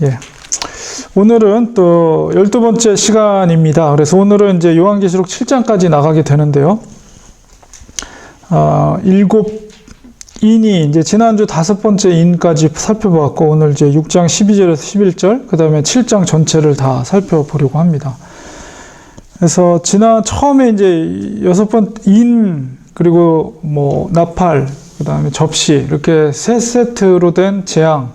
예. 오늘은 또 12번째 시간입니다. 그래서 오늘은 이제 요한계시록 7장까지 나가게 되는데요. 일곱 인이 이제 지난주 5번째 인까지 살펴보았고, 오늘 이제 6장 12절에서 11절, 그 다음에 7장 전체를 다 살펴보려고 합니다. 그래서 처음에 이제 6번 인, 그리고 뭐 나팔, 그 다음에 접시, 이렇게 세 세트로 된 재앙이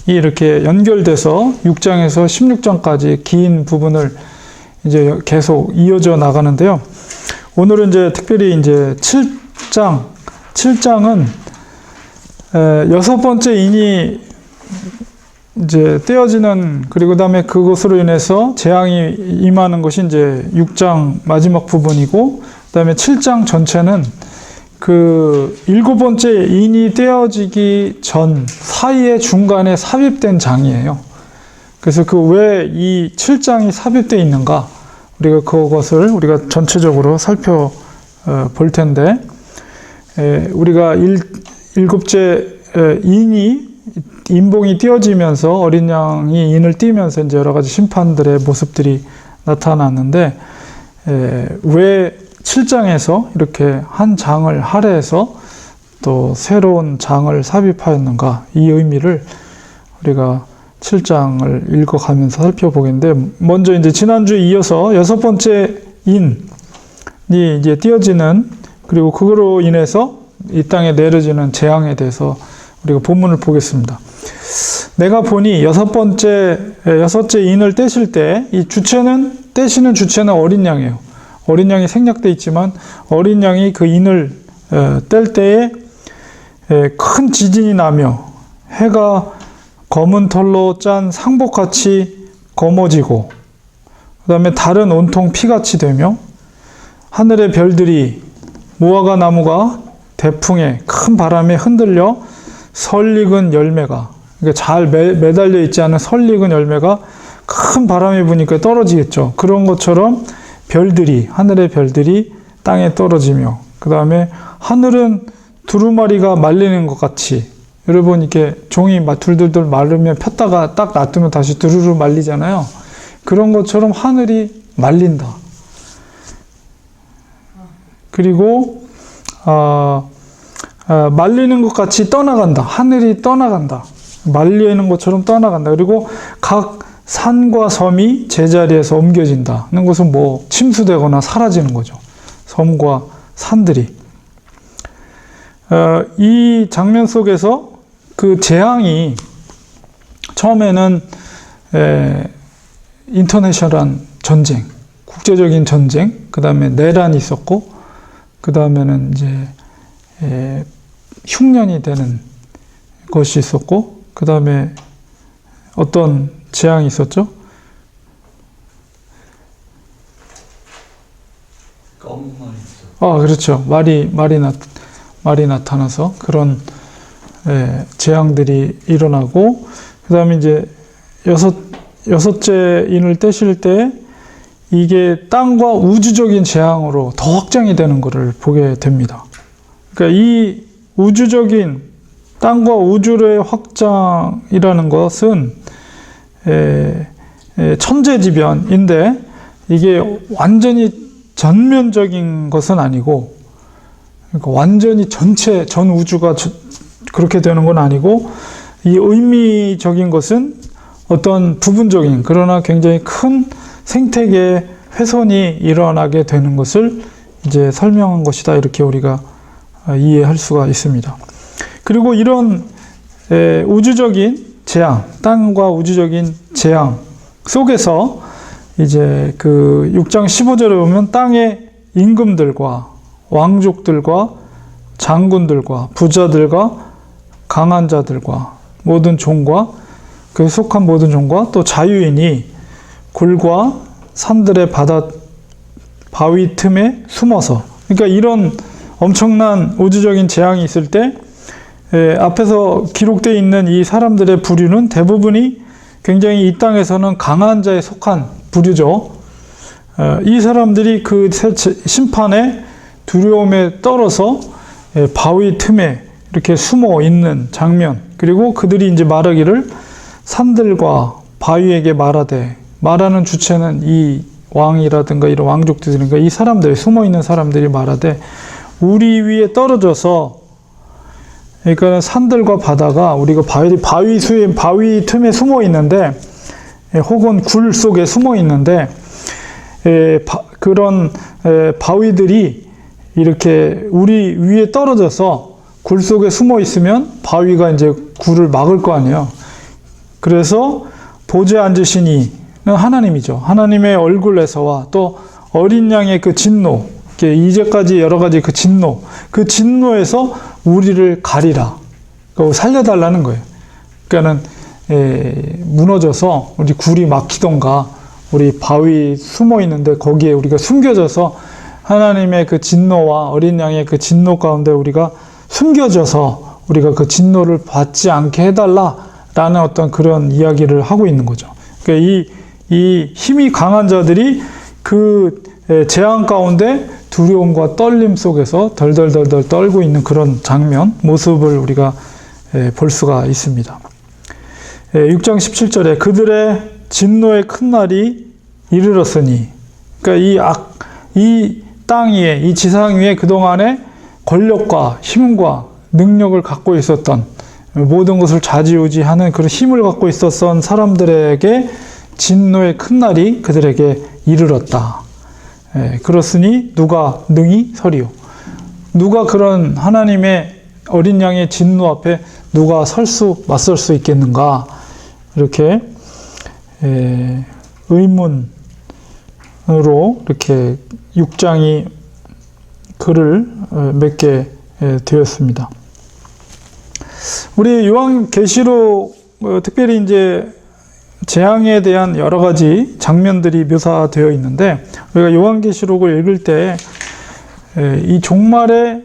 이렇게 연결돼서 6장에서 16장까지 긴 부분을 이제 계속 이어져 나가는데요. 오늘은 이제 특별히 이제 7장은 6번째 인이 이제 떼어지는, 그리고 그다음에 그것으로 인해서 재앙이 임하는 것이 이제 6장 마지막 부분이고, 그다음에 7장 전체는 그 7번째 인이 떼어지기 전 사이에 중간에 삽입된 장이에요. 그래서 그 왜 이 7장이 삽입되어 있는가, 우리가 그것을 우리가 전체적으로 살펴볼 텐데, 우리가 일곱째 인이 인봉이 띄어지면서 어린 양이 인을 띄면서 이제 여러 가지 심판들의 모습들이 나타났는데, 왜 7장에서 이렇게 한 장을 할애해서 또 새로운 장을 삽입하였는가, 이 의미를 우리가 7장을 읽어가면서 살펴보겠는데, 먼저 이제 지난주에 이어서 6번째 인이 이제 띄어지는, 그리고 그거로 인해서 이 땅에 내려지는 재앙에 대해서 우리가 본문을 보겠습니다. 내가 보니 여섯째 인을 떼실 때, 이 떼시는 주체는 어린 양이에요. 어린 양이 생략되어 있지만, 어린 양이 그 인을 뗄 때에 큰 지진이 나며 해가 검은 털로 짠 상복같이 검어지고, 그 다음에 달은 온통 피같이 되며, 하늘의 별들이 무화과 나무가 대풍에 큰 바람에 흔들려 설익은 열매가, 그러니까 잘 매달려 있지 않은 설익은 열매가 큰 바람이 부니까 떨어지겠죠. 그런 것처럼 하늘의 별들이 땅에 떨어지며, 그 다음에 하늘은 두루마리가 말리는 것 같이, 여러분 이렇게 종이 둘둘둘 마르면 폈다가 딱 놔두면 다시 두루루 말리잖아요. 그런 것처럼 하늘이 말린다. 그리고 말리는 것 같이 떠나간다. 하늘이 떠나간다. 말리는 것처럼 떠나간다. 그리고 각 산과 섬이 제자리에서 옮겨진다는 것은 뭐 침수되거나 사라지는 거죠. 섬과 산들이. 이 장면 속에서 그 재앙이 처음에는 인터내셔널한 전쟁, 국제적인 전쟁, 그 다음에 내란이 있었고, 그 다음에는 이제 흉년이 되는 것이 있었고, 그 다음에 어떤 재앙이 있었죠? 검은 말이 있죠. 그렇죠. 말이 나타나서 그런 재앙들이 일어나고, 그 다음에 이제 여섯째 인을 떼실 때 이게 땅과 우주적인 재앙으로 더 확장이 되는 것을 보게 됩니다. 그러니까 이 우주적인 땅과 우주의 확장이라는 것은 천재지변인데, 이게 완전히 전면적인 것은 아니고, 그러니까 완전히 전 우주가 그렇게 되는 건 아니고, 이 의미적인 것은 어떤 부분적인, 그러나 굉장히 큰 생태계의 훼손이 일어나게 되는 것을 이제 설명한 것이다, 이렇게 우리가 이해할 수가 있습니다. 그리고 이런 우주적인 재앙, 땅과 우주적인 재앙 속에서 이제 그 6장 15절에 보면 땅의 임금들과 왕족들과 장군들과 부자들과 강한 자들과 모든 종과 그 속한 모든 종과 또 자유인이 굴과 산들의 바위 틈에 숨어서, 그러니까 이런 엄청난 우주적인 재앙이 있을 때 앞에서 기록되어 있는 이 사람들의 부류는 대부분이 굉장히 이 땅에서는 강한 자에 속한 부류죠. 이 사람들이 그 심판의 두려움에 떨어서 바위 틈에 이렇게 숨어 있는 장면, 그리고 그들이 이제 말하기를 산들과 바위에게 말하되, 말하는 주체는 이 왕이라든가 이런 왕족들인가 이 사람들, 숨어 있는 사람들이 말하되, 우리 위에 떨어져서, 그러니까 산들과 바다가 우리가 바위 틈에 숨어 있는데, 혹은 굴 속에 숨어 있는데, 그런 바위들이 이렇게 우리 위에 떨어져서 굴 속에 숨어 있으면 바위가 이제 굴을 막을 거 아니에요. 그래서 보좌에 앉으신 이는 하나님이죠. 하나님의 얼굴에서와 또 어린 양의 그 진노, 이제까지 여러 가지 그 진노에서 우리를 가리라. 살려달라는 거예요. 그러니까는 무너져서 우리 굴이 막히던가 우리 바위 숨어 있는데 거기에 우리가 숨겨져서 하나님의 그 진노와 어린 양의 그 진노 가운데 우리가 숨겨져서 우리가 그 진노를 받지 않게 해달라라는 어떤 그런 이야기를 하고 있는 거죠. 그러니까 이 힘이 강한 자들이 그 재앙 가운데 두려움과 떨림 속에서 덜덜덜덜 떨고 있는 그런 장면, 모습을 우리가 볼 수가 있습니다. 6장 17절에 그들의 진노의 큰 날이 이르렀으니, 그러니까 이 땅 위에, 이 지상 위에 그동안에 권력과 힘과 능력을 갖고 있었던, 모든 것을 좌지우지하는 그런 힘을 갖고 있었던 사람들에게 진노의 큰 날이 그들에게 이르렀다. 그렇으니 누가 능히 서리요. 누가 그런 하나님의 어린 양의 진노 앞에 누가 맞설 수 있겠는가. 이렇게 의문으로 이렇게 6장이 글을 맺게 되었습니다. 우리 요한계시록 특별히 이제 재앙에 대한 여러 가지 장면들이 묘사되어 있는데, 우리가 요한계시록을 읽을 때 이 종말의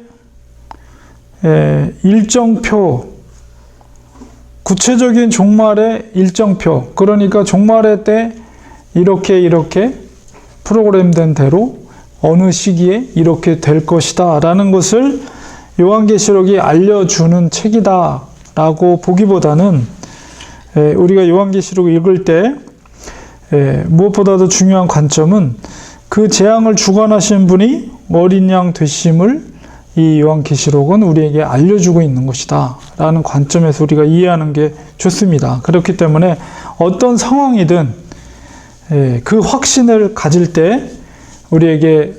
일정표, 구체적인 종말의 일정표, 그러니까 종말의 때 이렇게 프로그램된 대로 어느 시기에 이렇게 될 것이다 라는 것을 요한계시록이 알려주는 책이다 라고 보기보다는, 우리가 요한계시록을 읽을 때 무엇보다도 중요한 관점은 그 재앙을 주관하신 분이 어린 양 되심을 이 요한계시록은 우리에게 알려주고 있는 것이다 라는 관점에서 우리가 이해하는 게 좋습니다. 그렇기 때문에 어떤 상황이든 그 확신을 가질 때 우리에게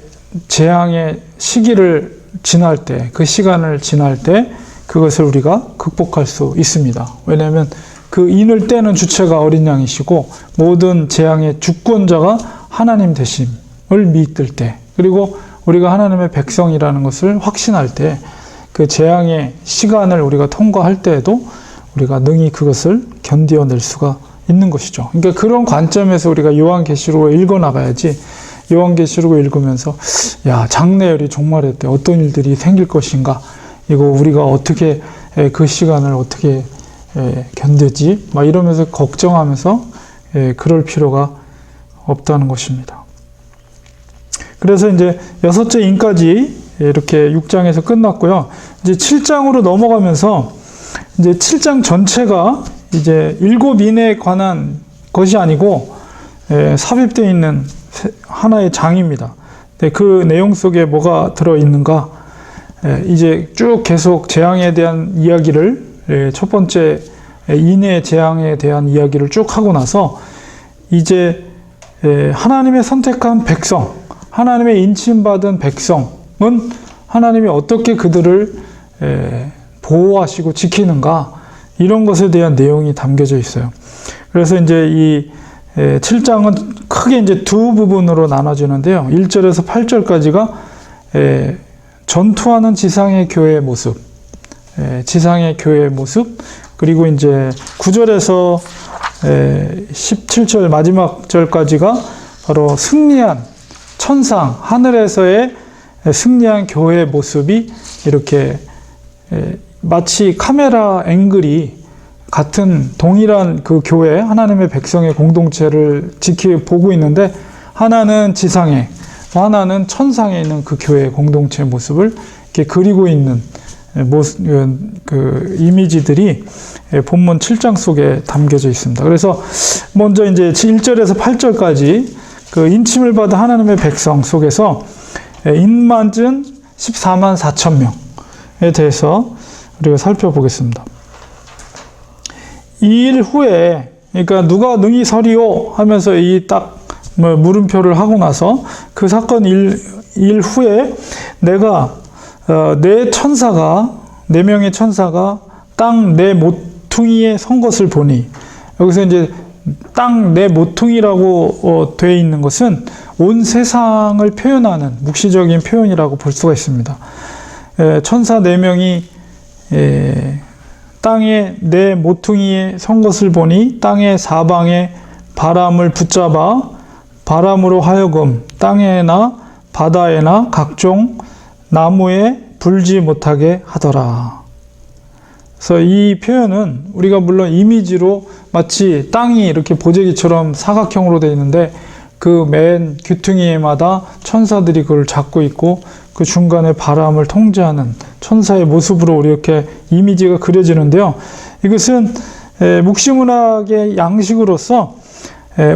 재앙의 시기를 지날 때, 그 시간을 지날 때 그것을 우리가 극복할 수 있습니다. 왜냐하면 그 인을 떼는 주체가 어린 양이시고 모든 재앙의 주권자가 하나님 되심을 믿을 때, 그리고 우리가 하나님의 백성이라는 것을 확신할 때, 그 재앙의 시간을 우리가 통과할 때에도 우리가 능히 그것을 견뎌낼 수가 있는 것이죠. 그러니까 그런 관점에서 우리가 요한계시록을 읽어나가야지, 요한계시록을 읽으면서 장래열이 종말의 때 어떤 일들이 생길 것인가, 이거 우리가 어떻게 그 시간을 어떻게 견디지? 막 이러면서 걱정하면서 그럴 필요가 없다는 것입니다. 그래서 이제 6째 인까지 이렇게 6장에서 끝났고요. 이제 7장으로 넘어가면서 이제 7장 전체가 이제 7인에 관한 것이 아니고 삽입되어 있는 하나의 장입니다. 그 내용 속에 뭐가 들어있는가? 이제 쭉 계속 재앙에 대한 이야기를, 첫 번째 인의 재앙에 대한 이야기를 쭉 하고 나서 이제 하나님의 선택한 백성, 하나님의 인침받은 백성은 하나님이 어떻게 그들을 보호하시고 지키는가, 이런 것에 대한 내용이 담겨져 있어요. 그래서 이제 이 7장은 크게 이제 두 부분으로 나눠지는데요. 1절에서 8절까지가 전투하는 지상의 교회의 모습, 지상의 교회의 모습, 그리고 이제 9절에서 17절 마지막 절까지가 바로 승리한 천상, 하늘에서의 승리한 교회의 모습이 이렇게 마치 카메라 앵글이 같은 동일한 그 교회, 하나님의 백성의 공동체를 보고 있는데, 하나는 지상에, 하나는 천상에 있는 그 교회의 공동체의 모습을 이렇게 그리고 있는 그 이미지들이 본문 7장 속에 담겨져 있습니다. 그래서 먼저 이제 1절에서 8절까지 그 인침을 받은 하나님의 백성 속에서 인맞은 14만 4천 명에 대해서 우리가 살펴보겠습니다. 이 일 후에, 그러니까 누가 능히 서리오 하면서 이 딱 물음표를 하고 나서 그 사건 일 후에 내가 네 명의 천사가 땅 네 모퉁이에 선 것을 보니, 여기서 이제 땅 네 모퉁이라고 되어 있는 것은 온 세상을 표현하는 묵시적인 표현이라고 볼 수가 있습니다. 천사 네 명이 땅의 네 모퉁이에 선 것을 보니 땅의 사방에 바람을 붙잡아 바람으로 하여금 땅에나 바다에나 각종 나무에 불지 못하게 하더라. 그래서 이 표현은 우리가 물론 이미지로 마치 땅이 이렇게 보재기처럼 사각형으로 되어 있는데 그 맨 귀퉁이마다 천사들이 그걸 잡고 있고 그 중간에 바람을 통제하는 천사의 모습으로 이렇게 이미지가 그려지는데요. 이것은 묵시문학의 양식으로서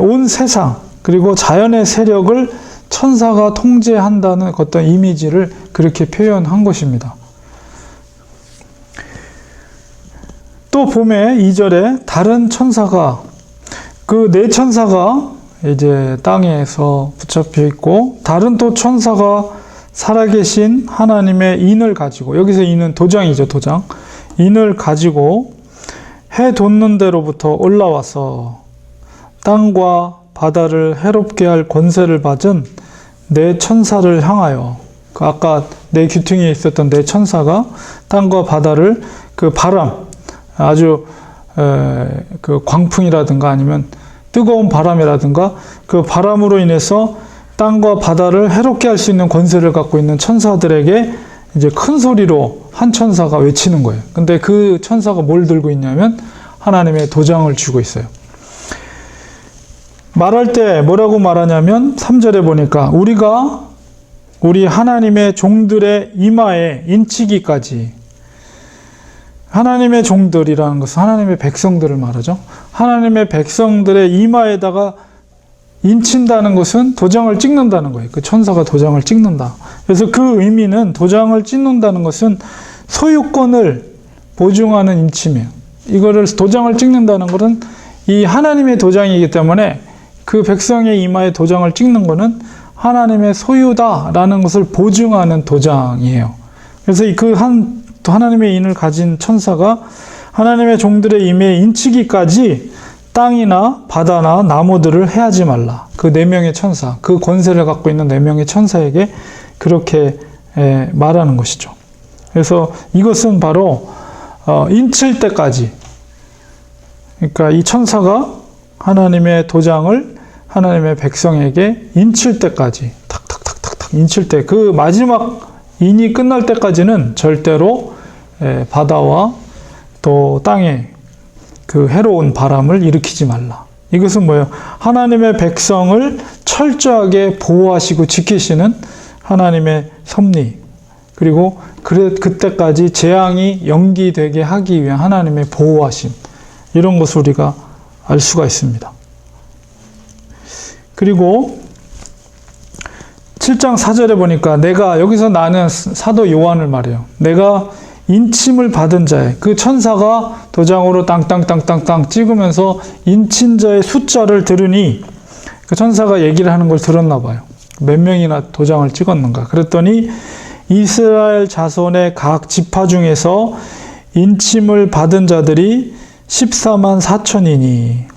온 세상 그리고 자연의 세력을 천사가 통제한다는 어떤 이미지를 그렇게 표현한 것입니다. 또 봄에 2절에 다른 천사가, 그 네 천사가 이제 땅에서 붙잡혀 있고 다른 또 천사가 살아계신 하나님의 인을 가지고, 여기서 인은 도장이죠, 도장. 인을 가지고 해 돋는 데로부터 올라와서 땅과 바다를 해롭게 할 권세를 받은 네 천사를 향하여, 그 아까 네 귀퉁이에 있었던 네 천사가 땅과 바다를 그 바람, 아주 그 광풍이라든가 아니면 뜨거운 바람이라든가 그 바람으로 인해서 땅과 바다를 해롭게 할 수 있는 권세를 갖고 있는 천사들에게 이제 큰 소리로 한 천사가 외치는 거예요. 근데 그 천사가 뭘 들고 있냐면 하나님의 도장을 쥐고 있어요. 말할 때 뭐라고 말하냐면 3절에 보니까 우리 하나님의 종들의 이마에 인치기까지, 하나님의 종들이라는 것은 하나님의 백성들을 말하죠. 하나님의 백성들의 이마에다가 인친다는 것은 도장을 찍는다는 거예요. 그 천사가 도장을 찍는다. 그래서 그 의미는 도장을 찍는다는 것은 소유권을 보증하는 인침이에요. 이거를 도장을 찍는다는 것은 이 하나님의 도장이기 때문에 그 백성의 이마에 도장을 찍는 것은 하나님의 소유다라는 것을 보증하는 도장이에요. 그래서 그 하나님의 인을 가진 천사가 하나님의 종들의 이마에 인치기까지 땅이나 바다나 나무들을 해하지 말라. 그 네 명의 천사, 그 권세를 갖고 있는 네 명의 천사에게 그렇게 말하는 것이죠. 그래서 이것은 바로 인칠 때까지, 그러니까 이 천사가 하나님의 도장을 하나님의 백성에게 인칠 때까지, 탁탁탁탁탁 인칠 때, 그 마지막 인이 끝날 때까지는 절대로 바다와 또 땅에 그 해로운 바람을 일으키지 말라. 이것은 뭐예요? 하나님의 백성을 철저하게 보호하시고 지키시는 하나님의 섭리, 그리고 그때까지 재앙이 연기되게 하기 위한 하나님의 보호하심, 이런 것을 우리가 알 수가 있습니다. 그리고 7장 4절에 보니까 여기서 나는 사도 요한을 말해요. 내가 인침을 받은 자의, 그 천사가 도장으로 땅땅땅땅땅 찍으면서 인친 자의 숫자를 들으니, 그 천사가 얘기를 하는 걸 들었나 봐요. 몇 명이나 도장을 찍었는가. 그랬더니 이스라엘 자손의 각 지파 중에서 인침을 받은 자들이 14만 4천이니,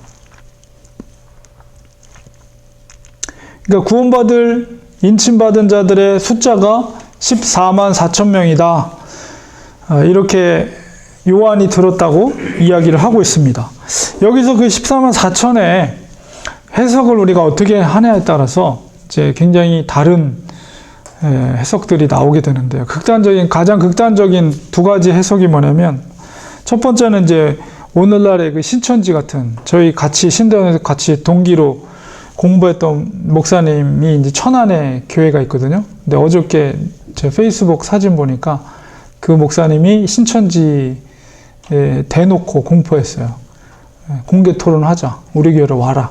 그러니까 구원받을 인침받은 자들의 숫자가 14만 4천 명이다. 이렇게 요한이 들었다고 이야기를 하고 있습니다. 여기서 그 14만 4천의 해석을 우리가 어떻게 하냐에 따라서 이제 굉장히 다른 해석들이 나오게 되는데요. 가장 극단적인 두 가지 해석이 뭐냐면, 첫 번째는 이제 오늘날의 그 신천지 같은, 저희 같이 신대원에서 같이 동기로 공부했던 목사님이 이제 천안에 교회가 있거든요. 근데 어저께 제 페이스북 사진 보니까 그 목사님이 신천지에 대놓고 공포했어요. 공개 토론하자. 우리 교회로 와라.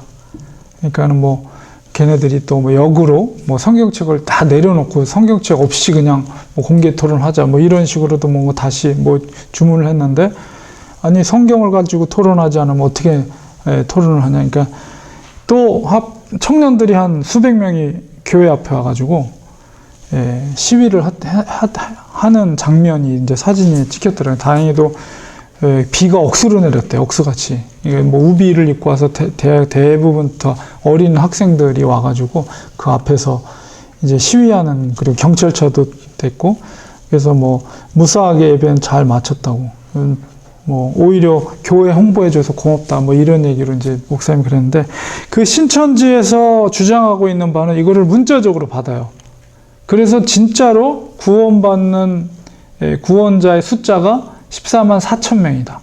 그러니까는 뭐 걔네들이 또 뭐 역으로 뭐 성경책을 다 내려놓고 성경책 없이 그냥 뭐 공개 토론하자. 뭐 이런 식으로도 뭐 다시 뭐 주문을 했는데, 아니 성경을 가지고 토론하지 않으면 어떻게 토론을 하냐. 그러니까 또 청년들이 한 수백 명이 교회 앞에 와가지고 시위를 하는 장면이 이제 사진이 찍혔더라고요. 다행히도 비가 억수로 내렸대요. 억수같이. 이게 뭐 우비를 입고 와서 대부분 다 어린 학생들이 와가지고 그 앞에서 이제 시위하는, 그리고 경찰차도 됐고, 그래서 뭐 무사하게 예배는 잘 마쳤다고. 뭐 오히려 교회 홍보해줘서 고맙다. 뭐 이런 얘기로 이제 목사님이 그랬는데, 그 신천지에서 주장하고 있는 바는 이거를 문자적으로 받아요. 그래서 진짜로 구원받는 구원자의 숫자가 14만 4천 명이다.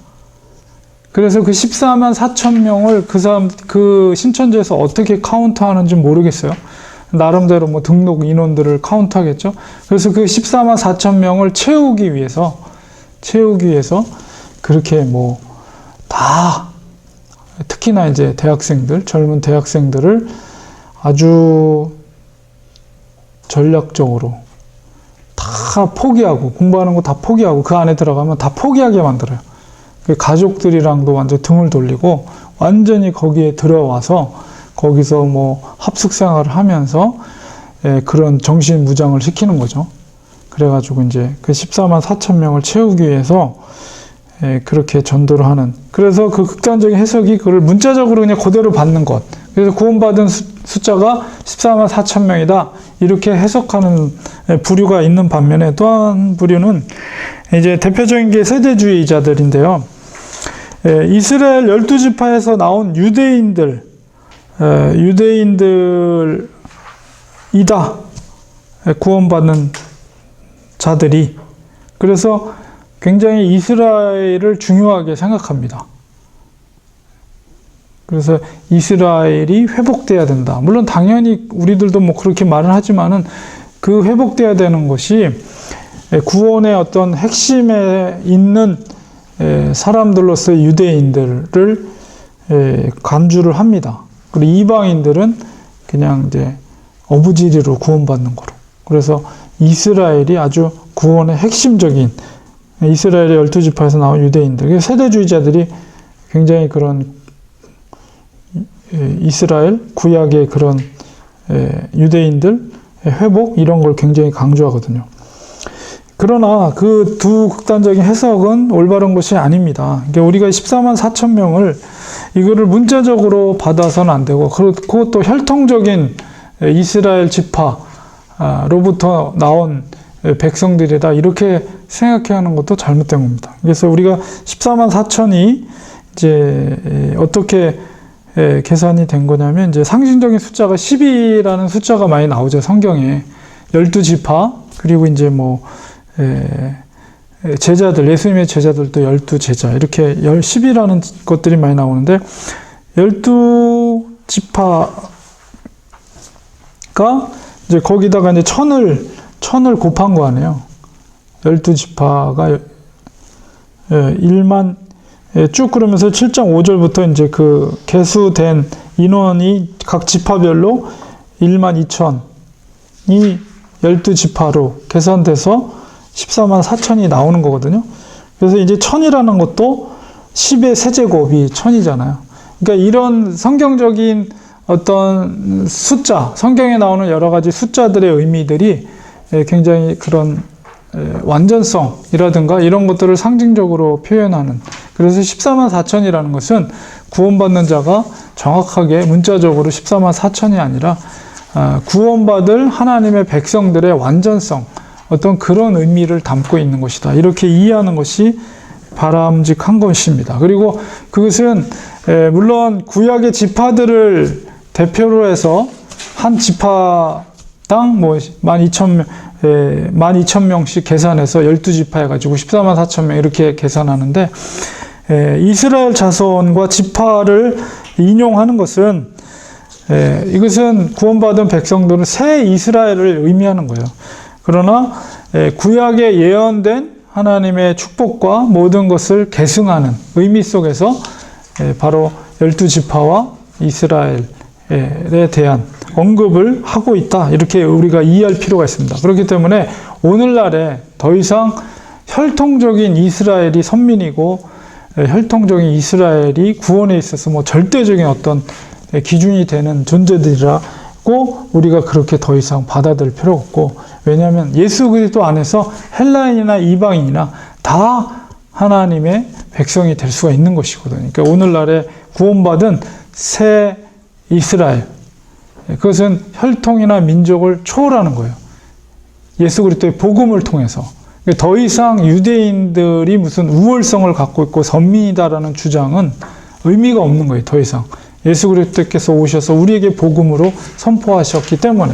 그래서 그 14만 4천 명을 그 신천지에서 어떻게 카운트하는지 모르겠어요. 나름대로 뭐 등록 인원들을 카운트하겠죠. 그래서 그 14만 4천 명을 채우기 위해서 그렇게 뭐 다, 특히나 이제 대학생들, 젊은 대학생들을 아주 전략적으로 다 포기하고, 공부하는 거 다 포기하고, 그 안에 들어가면 다 포기하게 만들어요. 가족들이랑도 완전 등을 돌리고 완전히 거기에 들어와서 거기서 뭐 합숙 생활을 하면서 그런 정신 무장을 시키는 거죠. 그래가지고 이제 그 14만 4천 명을 채우기 위해서 그렇게 전도를 하는. 그래서 그 극단적인 해석이 그걸 문자적으로 그냥 그대로 받는 것. 그래서 구원받은 숫자가 14만 4천 명이다. 이렇게 해석하는 부류가 있는 반면에, 또 한 부류는 이제 대표적인 게 세대주의자들인데요. 이스라엘 12지파에서 나온 유대인들이다. 구원받는 자들이. 그래서 굉장히 이스라엘을 중요하게 생각합니다. 그래서 이스라엘이 회복돼야 된다. 물론 당연히 우리들도 뭐 그렇게 말을 하지만은, 그 회복돼야 되는 것이 구원의 어떤 핵심에 있는 사람들로서의 유대인들을 간주를 합니다. 그리고 이방인들은 그냥 이제 어부지리로 구원받는 거로. 그래서 이스라엘이 아주 구원의 핵심적인, 이스라엘의 12지파에서 나온 유대인들, 세대주의자들이 굉장히 그런 이스라엘 구약의 그런 유대인들 회복, 이런 걸 굉장히 강조하거든요. 그러나 그 두 극단적인 해석은 올바른 것이 아닙니다. 그러니까 우리가 14만 4천 명을 이거를 문자적으로 받아서는 안 되고, 그것도 혈통적인 이스라엘 지파로부터 나온 백성들이다, 이렇게 생각해야 하는 것도 잘못된 겁니다. 그래서 우리가 14만 4천이 이제 어떻게 계산이 된 거냐면, 이제 상징적인 숫자가 10이라는 숫자가 많이 나오죠, 성경에. 12지파, 그리고 이제 뭐 제자들, 예수님의 제자들도 12제자, 이렇게 10이라는 것들이 많이 나오는데, 12지파가 이제 거기다가 이제 천을 곱한 거 아니에요. 12지파가 1만, 쭉 그러면서 7장 5절부터 이제 그 계수된 인원이 각 지파별로 1만 2천이 12지파로 계산돼서 14만 4천이 나오는 거거든요. 그래서 이제 1000이라는 것도 10의 세제곱이 1000이잖아요. 그러니까 이런 성경적인 어떤 숫자, 성경에 나오는 여러 가지 숫자들의 의미들이 굉장히 그런 완전성이라든가 이런 것들을 상징적으로 표현하는. 그래서 14만 4천이라는 것은 구원받는 자가 정확하게 문자적으로 14만 4천이 아니라 구원받을 하나님의 백성들의 완전성, 어떤 그런 의미를 담고 있는 것이다. 이렇게 이해하는 것이 바람직한 것입니다. 그리고 그것은 물론 구약의 지파들을 대표로 해서 한 지파당 뭐 12,000명씩 계산해서 12지파 해가지고 14만 4천 명 이렇게 계산하는데, 이스라엘 자손과 지파를 인용하는 것은 이것은 구원받은 백성들은 새 이스라엘을 의미하는 거예요. 그러나 구약에 예언된 하나님의 축복과 모든 것을 계승하는 의미 속에서 바로 12지파와 이스라엘에 대한 언급을 하고 있다. 이렇게 우리가 이해할 필요가 있습니다. 그렇기 때문에 오늘날에 더 이상 혈통적인 이스라엘이 선민이고 혈통적인 이스라엘이 구원에 있어서 뭐 절대적인 어떤 기준이 되는 존재들이라고 우리가 그렇게 더 이상 받아들일 필요 없고, 왜냐하면 예수 그리스도 안에서 헬라인이나 이방인이나 다 하나님의 백성이 될 수가 있는 것이거든요. 그러니까 오늘날에 구원받은 새 이스라엘, 그것은 혈통이나 민족을 초월하는 거예요. 예수 그리스도의 복음을 통해서. 더 이상 유대인들이 무슨 우월성을 갖고 있고 선민이다라는 주장은 의미가 없는 거예요. 더 이상 예수 그리스도께서 오셔서 우리에게 복음으로 선포하셨기 때문에.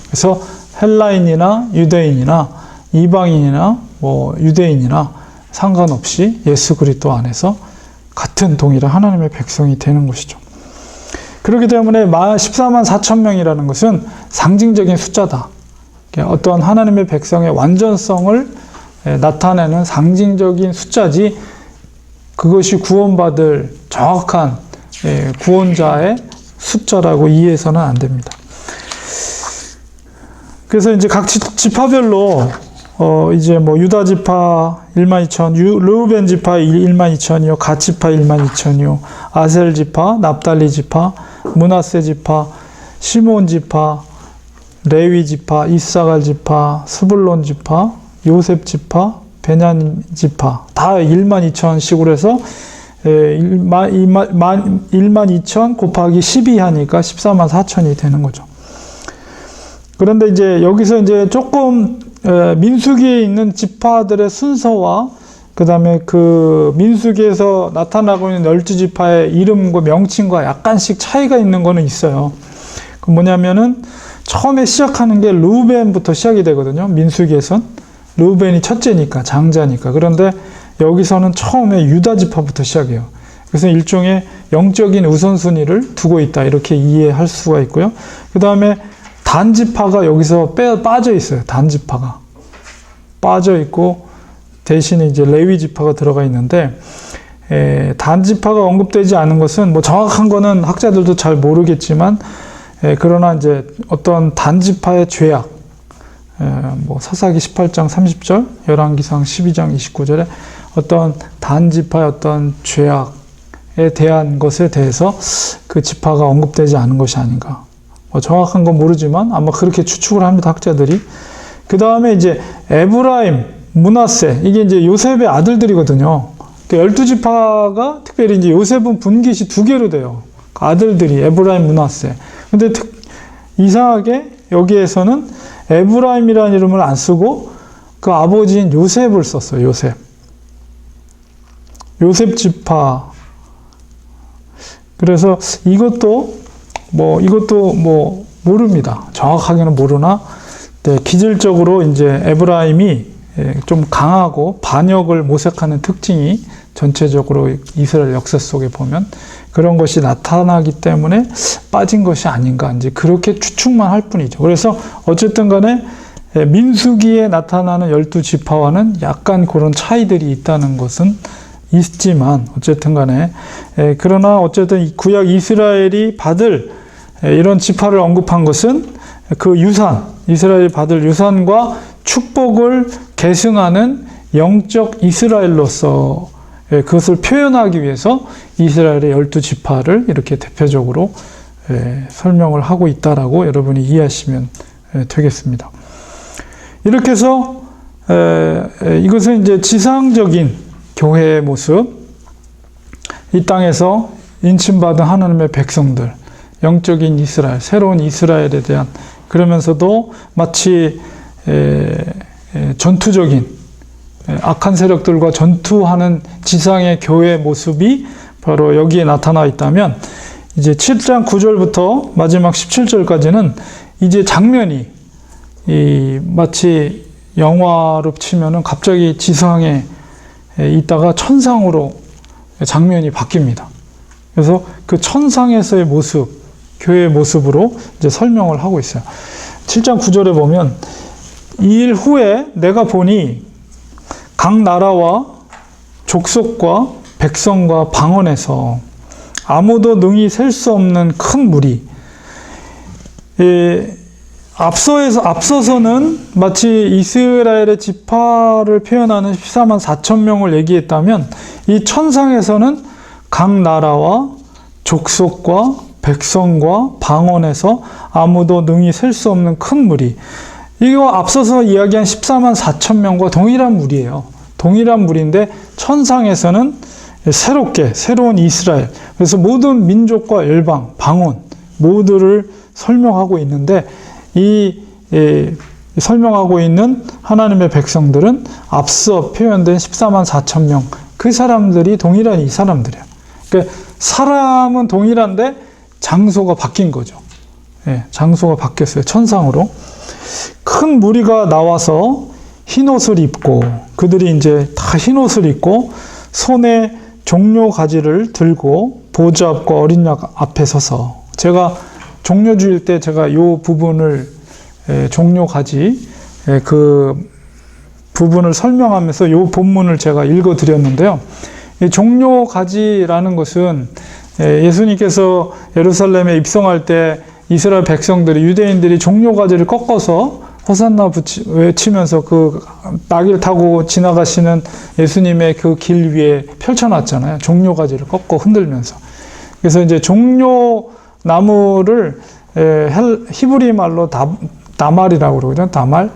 그래서 헬라인이나 유대인이나 이방인이나 뭐 유대인이나 상관없이 예수 그리스도 안에서 같은 동일한 하나님의 백성이 되는 것이죠. 그렇기 때문에 14만 4천 명이라는 것은 상징적인 숫자다. 어떤 하나님의 백성의 완전성을 나타내는 상징적인 숫자지, 그것이 구원받을 정확한 구원자의 숫자라고 이해해서는 안 됩니다. 그래서 이제 각 지파별로 이제 뭐 유다 지파 12,000, 르우벤 지파 12,000이요, 갓 지파 12,000이요, 아셀 지파, 납달리 지파, 므낫세 지파, 시몬 지파, 레위 지파, 이사갈 지파, 스불론 지파, 요셉 지파, 베냐민 지파, 다 12,000씩으로 해서 12,000 곱하기 12 하니까 14만 4천이 되는 거죠. 그런데 이제 여기서 이제 조금 민수기에 있는 지파들의 순서와 그 다음에 그 민수기에서 나타나고 있는 12지파의 이름과 명칭과 약간씩 차이가 있는 거는 있어요. 그 뭐냐면은 처음에 시작하는 게 르우벤부터 시작이 되거든요. 민수기에선 르우벤이 첫째니까, 장자니까. 그런데 여기서는 처음에 유다 지파부터 시작해요. 그래서 일종의 영적인 우선순위를 두고 있다, 이렇게 이해할 수가 있고요. 그 다음에 단 지파가 여기서 빠져 있어요. 단 지파가 빠져 있고 대신에 이제 레위 지파가 들어가 있는데, 단 지파가 언급되지 않은 것은 뭐 정확한 거는 학자들도 잘 모르겠지만, 그러나 이제 어떤 단 지파의 죄악, 뭐 사사기 18장 30절, 열왕기상 12장 29절에 어떤 단 지파의 어떤 죄악에 대한 것에 대해서 그 지파가 언급되지 않은 것이 아닌가. 뭐 정확한 건 모르지만 아마 그렇게 추측을 합니다, 학자들이. 그 다음에 이제 에브라임, 므낫세, 이게 이제 요셉의 아들들이거든요. 12지파가 특별히 이제 요셉은 분깃이 2개로 돼요. 아들들이 에브라임, 므낫세. 근데 이상하게 여기에서는 에브라임이라는 이름을 안 쓰고 그 아버지인 요셉을 썼어요. 요셉. 요셉 지파. 그래서 이것도 뭐 모릅니다. 정확하게는 모르나, 기질적으로 이제 에브라임이 좀 강하고 반역을 모색하는 특징이 전체적으로 이스라엘 역사 속에 보면 그런 것이 나타나기 때문에 빠진 것이 아닌가, 이제 그렇게 추측만 할 뿐이죠. 그래서 어쨌든 간에 민수기에 나타나는 12지파와는 약간 그런 차이들이 있다는 것은 있지만, 어쨌든 간에 그러나 어쨌든 구약 이스라엘이 받을 이런 지파를 언급한 것은 그 유산, 이스라엘이 받을 유산과 축복을 계승하는 영적 이스라엘로서 그것을 표현하기 위해서 이스라엘의 12지파를 이렇게 대표적으로 설명을 하고 있다라고 여러분이 이해하시면 되겠습니다. 이렇게 해서 이것은 이제 지상적인 교회의 모습, 이 땅에서 인침받은 하나님의 백성들, 영적인 이스라엘, 새로운 이스라엘에 대한, 그러면서도 마치 전투적인 악한 세력들과 전투하는 지상의 교회의 모습이 바로 여기에 나타나 있다면, 이제 7장 9절부터 마지막 17절까지는 이제 장면이 마치 영화로 치면은 갑자기 지상에 있다가 천상으로 장면이 바뀝니다. 그래서 그 천상에서의 모습, 교회의 모습으로 이제 설명을 하고 있어요. 7장 9절에 보면, 이 일 후에 내가 보니 각 나라와 족속과 백성과 방언에서 아무도 능히 셀 수 없는 큰 무리. 앞서서는 마치 이스라엘의 지파를 표현하는 14만 4천 명을 얘기했다면 이 천상에서는 각 나라와 족속과 백성과 방언에서 아무도 능히 셀 수 없는 큰 무리. 이거 앞서서 이야기한 14만 4천 명과 동일한 무리예요. 동일한 무리인데 천상에서는 새로운 이스라엘. 그래서 모든 민족과 열방, 방언 모두를 설명하고 있는데 설명하고 있는 하나님의 백성들은 앞서 표현된 14만 4천 명, 그 사람들이 동일한 이 사람들이에요. 그러니까 사람은 동일한데 장소가 바뀐 거죠. 장소가 바뀌었어요. 천상으로. 큰 무리가 나와서 흰옷을 입고, 그들이 이제 다 흰옷을 입고 손에 종려 가지를 들고 보좌 앞과 어린 양 앞에 서서, 제가 종려주일 때 제가 이 부분을 종려 가지 그 부분을 설명하면서 이 본문을 제가 읽어 드렸는데요. 이 종려 가지라는 것은 예수님께서 예루살렘에 입성할 때 이스라엘 백성들이, 유대인들이 종려 가지를 꺾어서 호산나 외치면서 그 나귀를 타고 지나가시는 예수님의 그 길 위에 펼쳐놨잖아요. 종려 가지를 꺾고 흔들면서. 그래서 이제 종려 나무를 히브리 말로 다말이라고 그러거든요. 다말.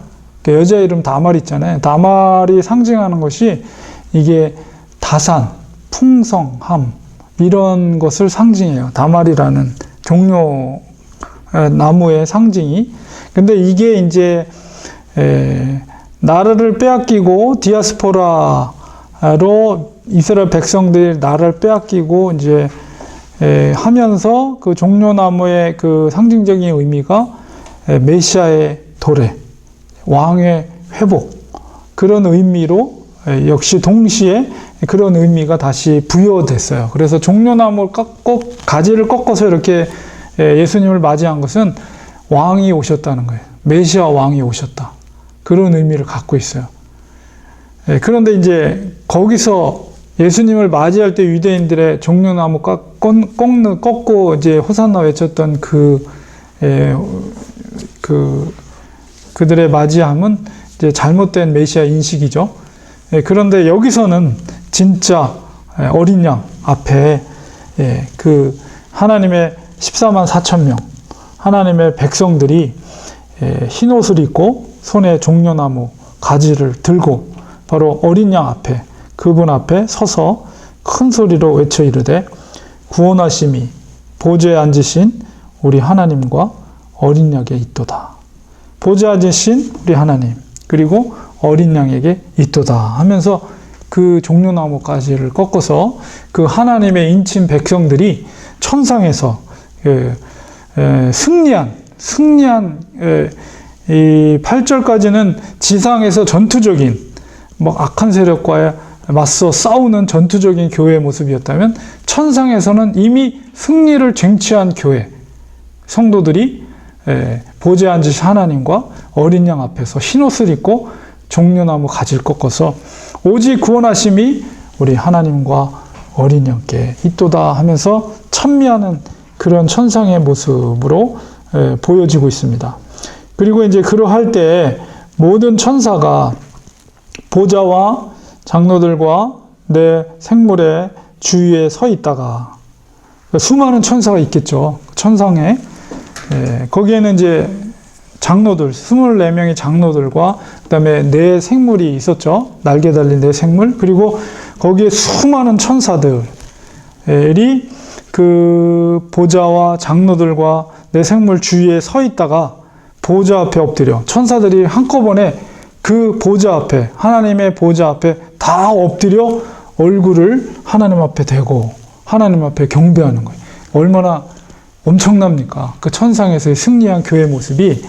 여자 이름 다말 있잖아요. 다말이 상징하는 것이 이게 다산, 풍성함 이런 것을 상징해요. 다말이라는 종려 나무의 상징이. 근데 이게 이제 나라를 빼앗기고 디아스포라로 이스라엘 백성들이 나라를 빼앗기고 이제 하면서 그 종려나무의 그 상징적인 의미가 메시아의 도래, 왕의 회복, 그런 의미로 역시 동시에 그런 의미가 다시 부여됐어요. 그래서 종려나무를 가지를 꺾어서 이렇게 예수님을 맞이한 것은 왕이 오셨다는 거예요. 메시아 왕이 오셨다. 그런 의미를 갖고 있어요. 그런데 이제 거기서 예수님을 맞이할 때 유대인들의 종려나무 꺾고 이제 호산나 외쳤던 그들의 맞이함은 이제 잘못된 메시아 인식이죠. 그런데 여기서는 진짜 어린 양 앞에 그 하나님의 14만 4천 명, 하나님의 백성들이 흰옷을 입고 손에 종려나무 가지를 들고 바로 어린 양 앞에, 그분 앞에 서서 큰 소리로 외쳐 이르되 구원하심이 보좌에 앉으신 우리 하나님과 어린 양에게 있도다. 보좌에 앉으신 우리 하나님 그리고 어린 양에게 있도다 하면서 그 종려나무 가지를 꺾어서 그 하나님의 인친 백성들이 천상에서 승리한 이 8절까지는 지상에서 전투적인 악한 세력과 맞서 싸우는 전투적인 교회의 모습이었다면 천상에서는 이미 승리를 쟁취한 교회 성도들이 보좌에 앉으신 하나님과 어린 양 앞에서 흰옷을 입고 종려나무 가지를 꺾어서 오직 구원하심이 우리 하나님과 어린 양께 있도다 하면서 찬미하는 그런 천상의 모습으로 보여지고 있습니다. 그리고 이제 그러할 때 모든 천사가 보좌와 장로들과 내 생물의 주위에 서 있다가, 수많은 천사가 있겠죠. 천상에. 거기에는 이제 장로들, 24명의 장로들과 그다음에 네 생물이 있었죠. 날개 달린 네 생물. 그리고 거기에 수많은 천사들이 그 보좌와 장로들과 네 생물 주위에 서 있다가 보좌 앞에 엎드려, 천사들이 한꺼번에 그 보좌 앞에, 하나님의 보좌 앞에 다 엎드려 얼굴을 하나님 앞에 대고 하나님 앞에 경배하는 거예요. 얼마나 엄청납니까? 그 천상에서의 승리한 교회 모습이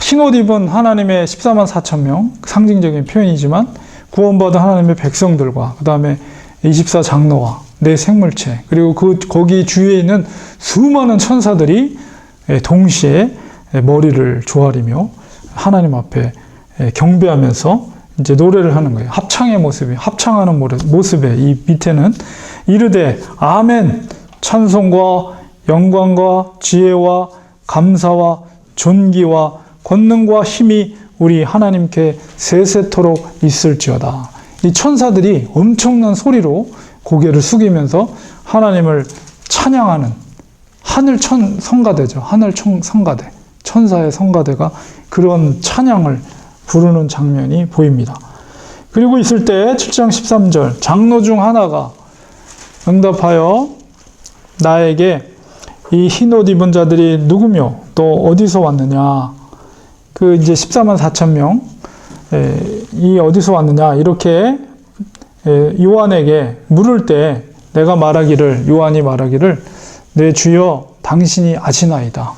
흰옷 입은 하나님의 14만 4천 명, 상징적인 표현이지만 구원받은 하나님의 백성들과 그 다음에 24장로와 네 생물체, 그리고 거기 주위에 있는 수많은 천사들이 동시에 머리를 조아리며 하나님 앞에 경배하면서 이제 노래를 하는 거예요. 합창의 모습이, 합창하는 모습에 이 밑에는 이르되 아멘 찬송과 영광과 지혜와 감사와 존귀와 권능과 힘이 우리 하나님께 세세토록 있을지어다. 이 천사들이 엄청난 소리로 고개를 숙이면서 하나님을 찬양하는 하늘 성가대죠. 하늘 성가대, 천사의 성가대가 그런 찬양을 부르는 장면이 보입니다. 그리고 있을 때 7장 13절 장로 중 하나가 응답하여 나에게 이 흰옷 입은 자들이 누구며 또 어디서 왔느냐, 그 이제 14만 4천 명, 이 어디서 왔느냐 이렇게 요한에게 물을 때 내가 말하기를, 요한이 말하기를 내 주여 당신이 아시나이다.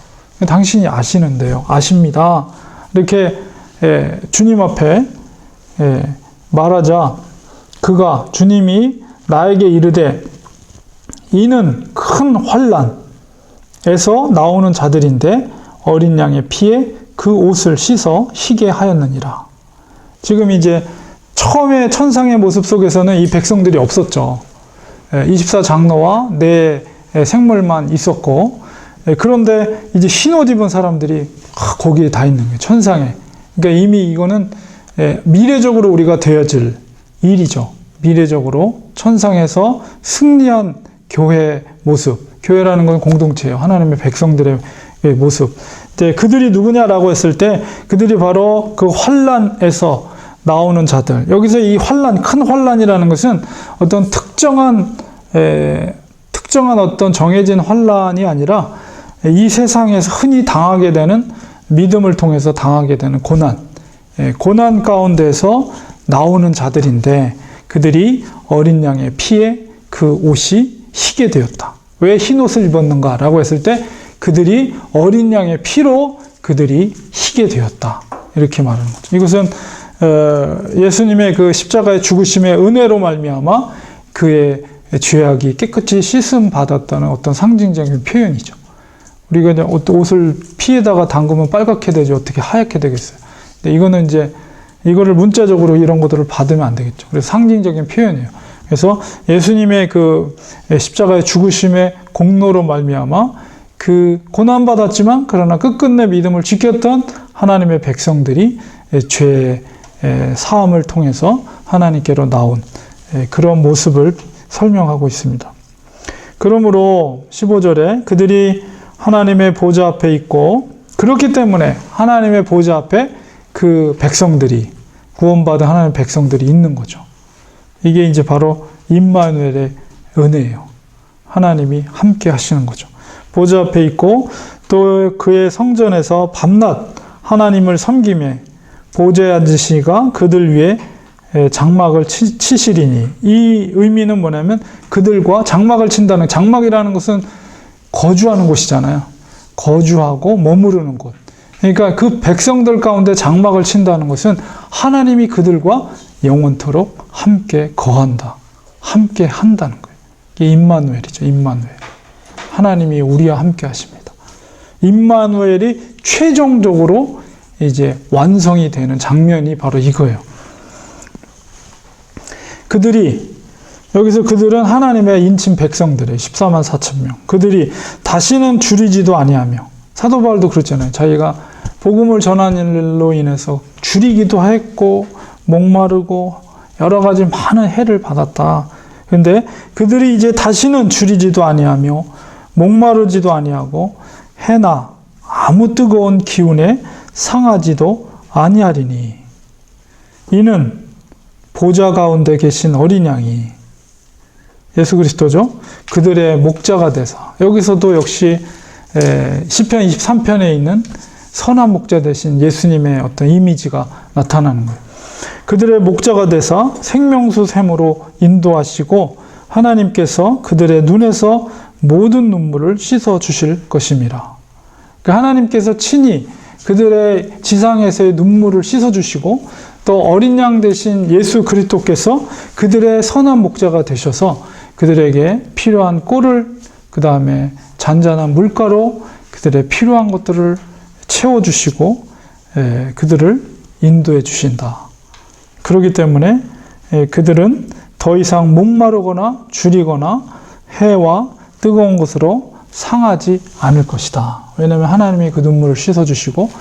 당신이 아시는데요. 아십니다. 이렇게 주님 앞에 말하자 그가, 주님이 나에게 이르되 이는 큰 환난에서 나오는 자들인데 어린 양의 피에 그 옷을 씻어 희게 하였느니라. 지금 이제 처음에 천상의 모습 속에서는 이 백성들이 없었죠. 24장로와 네 생물만 있었고, 그런데 이제 흰옷 입은 사람들이 거기에 다 있는 거예요. 천상에. 그러니까 이미 이거는 미래적으로 우리가 되어질 일이죠. 미래적으로 천상에서 승리한 교회의 모습. 교회라는 건 공동체예요. 하나님의 백성들의 모습. 그들이 누구냐라고 했을 때 그들이 바로 그 환난에서 나오는 자들. 여기서 이 환난, 큰 환난이라는 것은 어떤 특정한 어떤 정해진 환난이 아니라 이 세상에서 흔히 당하게 되는, 믿음을 통해서 당하게 되는 고난, 고난 가운데서 나오는 자들인데 그들이 어린 양의 피에 그 옷이 희게 되었다. 왜 흰 옷을 입었는가라고 했을 때 그들이 어린 양의 피로 그들이 희게 되었다. 이렇게 말하는 거죠. 이것은 예수님의 그 십자가의 죽으심의 은혜로 말미암아 그의 죄악이 깨끗이 씻음 받았다는 어떤 상징적인 표현이죠. 우리가 이제 옷을 피에다가 담그면 빨갛게 되지 어떻게 하얗게 되겠어요. 근데 이거는 이제 이거를 문자적으로 이런 것들을 받으면 안 되겠죠. 그래서 상징적인 표현이에요. 그래서 예수님의 그 십자가의 죽으심의 공로로 말미암아 그 고난 받았지만 그러나 끝끝내 믿음을 지켰던 하나님의 백성들이 죄의 사함을 통해서 하나님께로 나온 그런 모습을 설명하고 있습니다. 그러므로 15절에 그들이 하나님의 보좌 앞에 있고, 그렇기 때문에 하나님의 보좌 앞에 그 백성들이, 구원받은 하나님의 백성들이 있는 거죠. 이게 이제 바로 임마누엘의 은혜예요. 하나님이 함께 하시는 거죠. 보좌 앞에 있고 또 그의 성전에서 밤낮 하나님을 섬기며 보좌에 앉으시니가 그들 위에 장막을 치시리니, 이 의미는 뭐냐면 그들과 장막을 친다는, 장막이라는 것은 거주하는 곳이잖아요. 거주하고 머무르는 곳. 그러니까 그 백성들 가운데 장막을 친다는 것은 하나님이 그들과 영원토록 함께 거한다. 함께 한다는 거예요. 이게 임마누엘이죠. 임마누엘. 하나님이 우리와 함께 하십니다. 임마누엘이 최종적으로 이제 완성이 되는 장면이 바로 이거예요. 그들은 하나님의 인친 백성들이에요. 14만 4천 명. 그들이 다시는 줄이지도 아니하며, 사도 바울도 그렇잖아요. 자기가 복음을 전하는 일로 인해서 줄이기도 했고 목마르고 여러 가지 많은 해를 받았다. 그런데 그들이 이제 다시는 줄이지도 아니하며 목마르지도 아니하고 해나 아무 뜨거운 기운에 상하지도 아니하리니, 이는 보좌 가운데 계신 어린 양이, 예수 그리스도죠. 그들의 목자가 되사, 여기서도 역시 시편 23편에 있는 선한 목자 되신 예수님의 어떤 이미지가 나타나는 거예요. 그들의 목자가 되사 생명수 샘으로 인도하시고 하나님께서 그들의 눈에서 모든 눈물을 씻어 주실 것임이라. 그러니까 하나님께서 친히 그들의 지상에서의 눈물을 씻어 주시고, 또 어린 양 되신 예수 그리스도께서 그들의 선한 목자가 되셔서 그들에게 필요한 꼴을, 그 다음에 잔잔한 물가로 그들의 필요한 것들을 채워주시고 그들을 인도해 주신다. 그렇기 때문에 그들은 더 이상 목마르거나 줄이거나 해와 뜨거운 것으로 상하지 않을 것이다. 왜냐하면 하나님이 그 눈물을 씻어주시고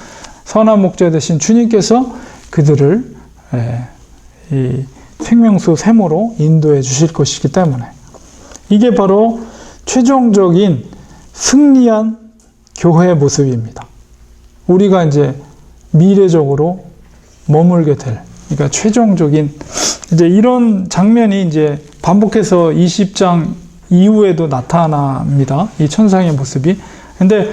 선한 목자 되신 주님께서 그들을 이 생명수 샘으로 인도해 주실 것이기 때문에 이게 바로 최종적인 승리한 교회의 모습입니다. 우리가 이제 미래적으로 머물게 될, 그러니까 최종적인 이제 이런 장면이 이제 반복해서 20장 이후에도 나타납니다. 이 천상의 모습이. 근데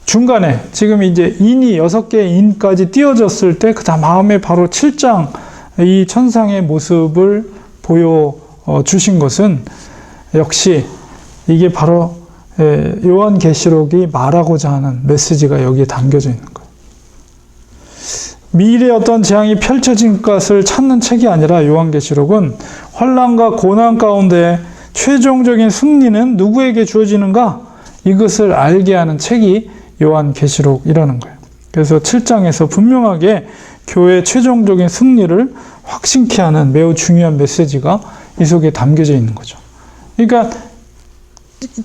중간에 지금 이제 인이 6개의 인까지 띄어졌을 때 그 다음에 바로 7장 이 천상의 모습을 보여 주신 것은 역시 이게 바로 요한계시록이 말하고자 하는 메시지가 여기에 담겨져 있는 거예요. 미래의 어떤 재앙이 펼쳐진 것을 찾는 책이 아니라 요한계시록은 환난과 고난 가운데 최종적인 승리는 누구에게 주어지는가? 이것을 알게 하는 책이 요한계시록이라는 거예요. 그래서 7장에서 분명하게 교회의 최종적인 승리를 확신케 하는 매우 중요한 메시지가 이 속에 담겨져 있는 거죠. 그러니까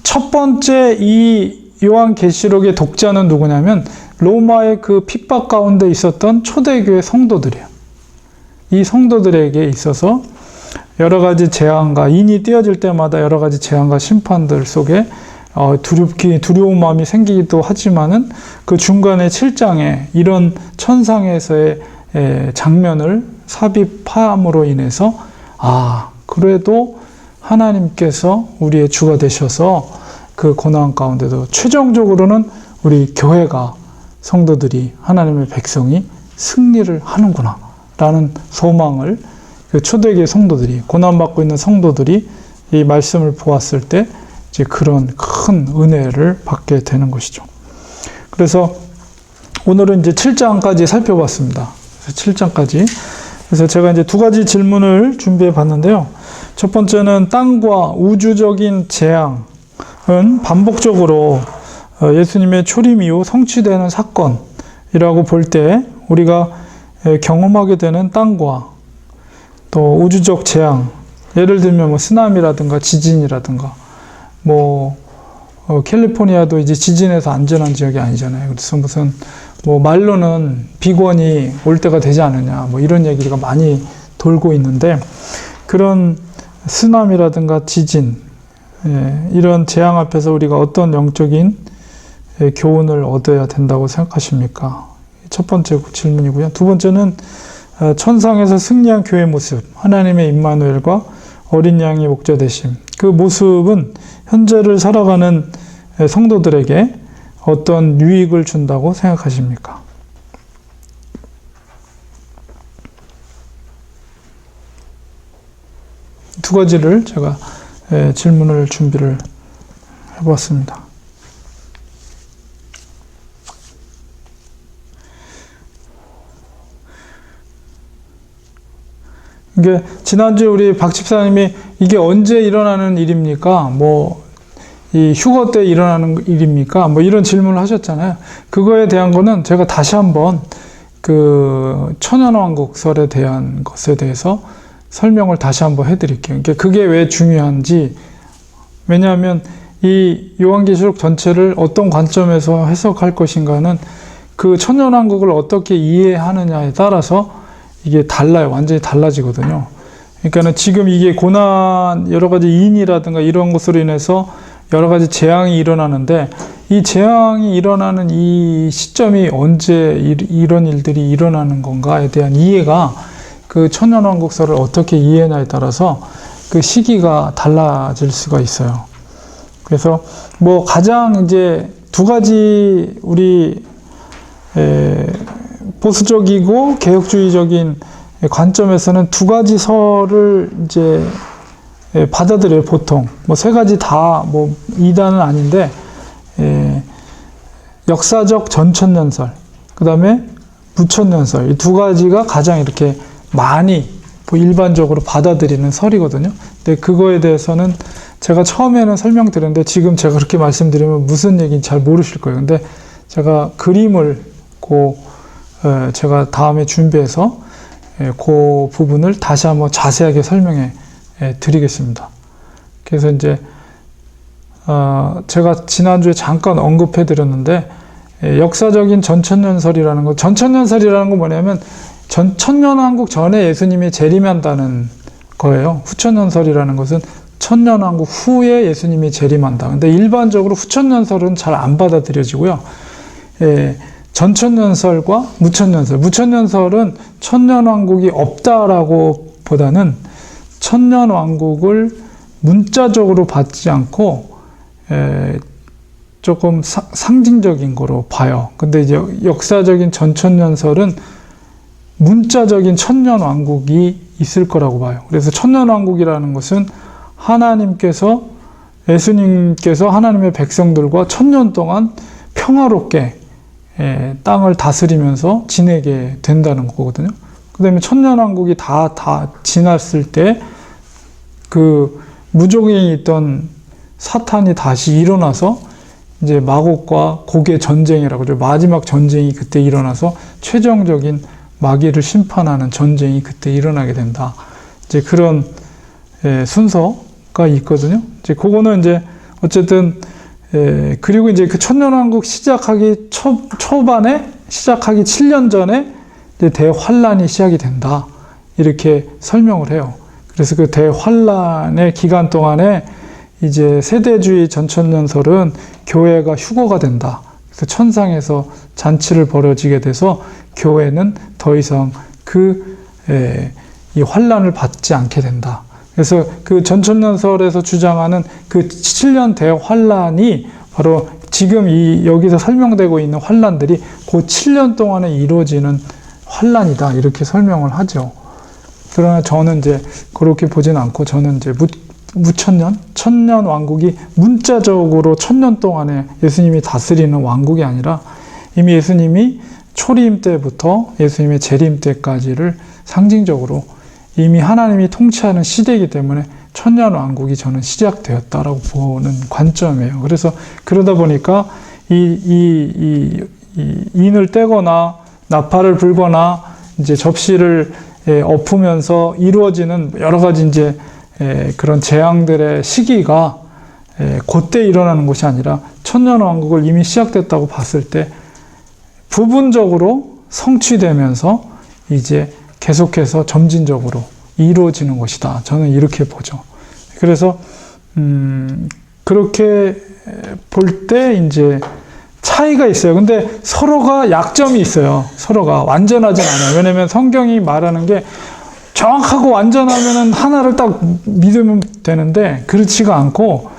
첫 번째 이 요한계시록의 독자는 누구냐면 로마의 그 핍박 가운데 있었던 초대교회 성도들이에요. 이 성도들에게 있어서 여러 가지 재앙과 인이 띄어질 때마다 여러 가지 재앙과 심판들 속에 두려운 마음이 생기기도 하지만은 그 중간에 7장에 이런 천상에서의 장면을 삽입함으로 인해서 그래도 하나님께서 우리의 주가 되셔서 그 고난 가운데도 최종적으로는 우리 교회가 성도들이 하나님의 백성이 승리를 하는구나 라는 소망을 그 초대교회 성도들이 고난받고 있는 성도들이 이 말씀을 보았을 때 이제 그런 큰 은혜를 받게 되는 것이죠. 그래서 오늘은 이제 7장까지 살펴봤습니다. 7장까지. 그래서 제가 이제 두 가지 질문을 준비해 봤는데요. 첫 번째는 땅과 우주적인 재앙은 반복적으로 예수님의 초림 이후 성취되는 사건이라고 볼 때 우리가 경험하게 되는 땅과 또 우주적 재앙, 예를 들면 뭐 쓰나미라든가 지진이라든가 캘리포니아도 이제 지진에서 안전한 지역이 아니잖아요. 그래서 무슨 말로는 비권이 올 때가 되지 않느냐 이런 얘기가 많이 돌고 있는데 그런 쓰나미라든가 지진 이런 재앙 앞에서 우리가 어떤 영적인 교훈을 얻어야 된다고 생각하십니까? 첫 번째 질문이고요. 두 번째는 천상에서 승리한 교회의 모습, 하나님의 임마누엘과 어린 양의 목자 되심. 그 모습은 현재를 살아가는 성도들에게 어떤 유익을 준다고 생각하십니까? 두 가지를 제가 질문을 준비를 해보았습니다. 이게 지난주에 우리 박 집사님이 이게 언제 일어나는 일입니까? 이 휴거 때 일어나는 일입니까? 이런 질문을 하셨잖아요. 그거에 대한 거는 제가 다시 한번 그 천연왕국설에 대한 것에 대해서 설명을 다시 한번 해드릴게요. 그러니까 그게 왜 중요한지, 왜냐하면 이 요한계시록 전체를 어떤 관점에서 해석할 것인가는 그 천연왕국을 어떻게 이해하느냐에 따라서 이게 달라요. 완전히 달라지거든요. 그러니까는 지금 이게 고난, 여러 가지 인이라든가 이런 것으로 인해서 여러 가지 재앙이 일어나는데 이 재앙이 일어나는 이 시점이 언제 이런 일들이 일어나는 건가에 대한 이해가 그 천연왕국설을 어떻게 이해하냐에 따라서 그 시기가 달라질 수가 있어요. 그래서 가장 이제 두 가지 우리 보수적이고 개혁주의적인 관점에서는 두 가지 설을 이제 받아들여요, 보통. 세 가지 다, 이단은 아닌데, 역사적 전천년설, 그 다음에 무천년설, 이 두 가지가 가장 이렇게 많이 일반적으로 받아들이는 설이거든요. 근데 그거에 대해서는 제가 처음에는 설명드렸는데 지금 제가 그렇게 말씀드리면 무슨 얘기인지 잘 모르실 거예요. 근데 제가 그림을 제가 다음에 준비해서 그 부분을 다시 한번 자세하게 설명해 드리겠습니다. 그래서 이제 제가 지난주에 잠깐 언급해 드렸는데 역사적인 전천년설이라는 거, 전천년설이라는 건 뭐냐면 천년왕국 전에 예수님이 재림한다는 거예요. 후천년설이라는 것은 천년왕국 후에 예수님이 재림한다. 근데 일반적으로 후천년설은 잘 안 받아들여지고요. 전천년설과 무천년설. 무천년설은 천년왕국이 없다라고 보다는 천년왕국을 문자적으로 받지 않고 조금 상징적인 거로 봐요. 근데 이제 역사적인 전천년설은 문자적인 천년왕국이 있을 거라고 봐요. 그래서 천년왕국이라는 것은 예수님께서 하나님의 백성들과 천년 동안 평화롭게 땅을 다스리면서 지내게 된다는 거거든요. 그 다음에 천년왕국이 다 지났을 때 그 무종에 있던 사탄이 다시 일어나서 이제 마곡과 곡의 전쟁이라고 그러죠. 마지막 전쟁이 그때 일어나서 최종적인 마귀를 심판하는 전쟁이 그때 일어나게 된다. 이제 그런 순서가 있거든요. 이제 그거는 이제 어쨌든 그리고 이제 그 천년왕국 시작하기 초반에 시작하기 7년 전에 이제 대환란이 시작이 된다. 이렇게 설명을 해요. 그래서 그 대환란의 기간 동안에 이제 세대주의 전천년설은 교회가 휴거가 된다. 그래서 천상에서 잔치를 벌어지게 돼서 교회는 더 이상 이 환란을 받지 않게 된다. 그래서 그 전천년설에서 주장하는 그 7년 대환란이 바로 지금 여기서 설명되고 있는 환란들이 그 7년 동안에 이루어지는 환란이다. 이렇게 설명을 하죠. 그러나 저는 이제 그렇게 보진 않고 저는 이제 천년 왕국이 문자적으로 천년 동안에 예수님이 다스리는 왕국이 아니라 이미 예수님이 초림 때부터 예수님의 재림 때까지를 상징적으로 이미 하나님이 통치하는 시대이기 때문에 천년 왕국이 저는 시작되었다라고 보는 관점이에요. 그래서 그러다 보니까 인을 떼거나 나팔을 불거나 이제 접시를 엎으면서 이루어지는 여러 가지 이제 그런 재앙들의 시기가 그때 일어나는 것이 아니라 천년왕국을 이미 시작됐다고 봤을 때 부분적으로 성취되면서 이제 계속해서 점진적으로 이루어지는 것이다. 저는 이렇게 보죠. 그래서 그렇게 볼 때 이제 차이가 있어요. 근데 서로가 약점이 있어요. 서로가 완전하진 않아요. 왜냐면 성경이 말하는 게 정확하고 완전하면은 하나를 딱 믿으면 되는데 그렇지가 않고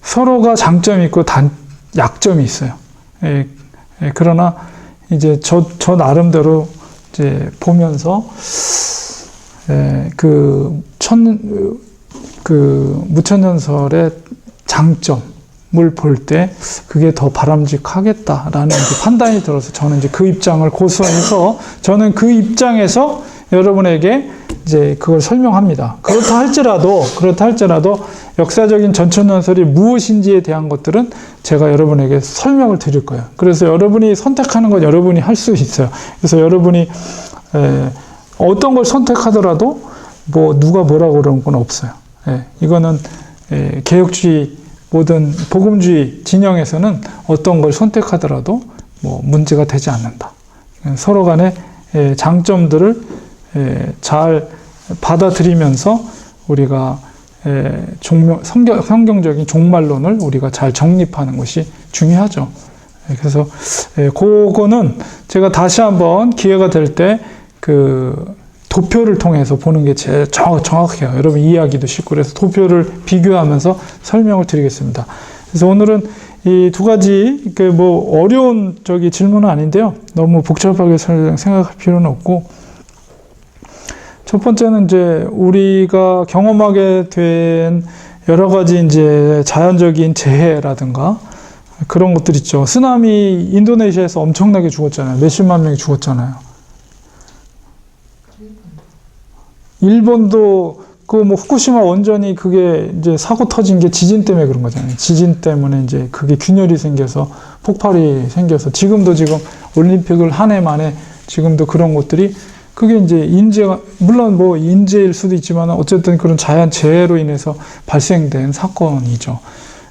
서로가 장점이 있고 약점이 있어요. 그러나 이제 저 나름대로 이제 보면서 무천년설의 장점을 볼 때 그게 더 바람직하겠다라는 이제 판단이 들어서 저는 이제 그 입장을 고수해서 저는 그 입장에서 여러분에게 이제 그걸 설명합니다. 그렇다 할지라도 역사적인 전천년설이 무엇인지에 대한 것들은 제가 여러분에게 설명을 드릴 거예요. 그래서 여러분이 선택하는 건 여러분이 할 수 있어요. 그래서 여러분이 어떤 걸 선택하더라도 뭐 누가 뭐라고 그러는 건 없어요. 이거는 개혁주의 모든 복음주의 진영에서는 어떤 걸 선택하더라도 뭐 문제가 되지 않는다. 서로 간의 장점들을 잘 받아들이면서 우리가 성경적인 종말론을 우리가 잘 정립하는 것이 중요하죠. 그래서 그거는 제가 다시 한번 기회가 될 때 그 도표를 통해서 보는 게 제일 정확해요. 여러분 이해하기도 쉽고 그래서 도표를 비교하면서 설명을 드리겠습니다. 그래서 오늘은 이 두 가지 뭐 어려운 질문은 아닌데요. 너무 복잡하게 생각할 필요는 없고 첫 번째는 이제 우리가 경험하게 된 여러 가지 이제 자연적인 재해라든가 그런 것들 있죠. 쓰나미 인도네시아에서 엄청나게 죽었잖아요. 몇십만 명이 죽었잖아요. 일본도 뭐 후쿠시마 원전이 그게 이제 사고 터진 게 지진 때문에 그런 거잖아요. 지진 때문에 이제 그게 균열이 생겨서 폭발이 생겨서 지금 올림픽을 한 해 만에 지금도 그런 것들이 그게 이제 인재가, 물론 뭐 인재일 수도 있지만 어쨌든 그런 자연 재해로 인해서 발생된 사건이죠.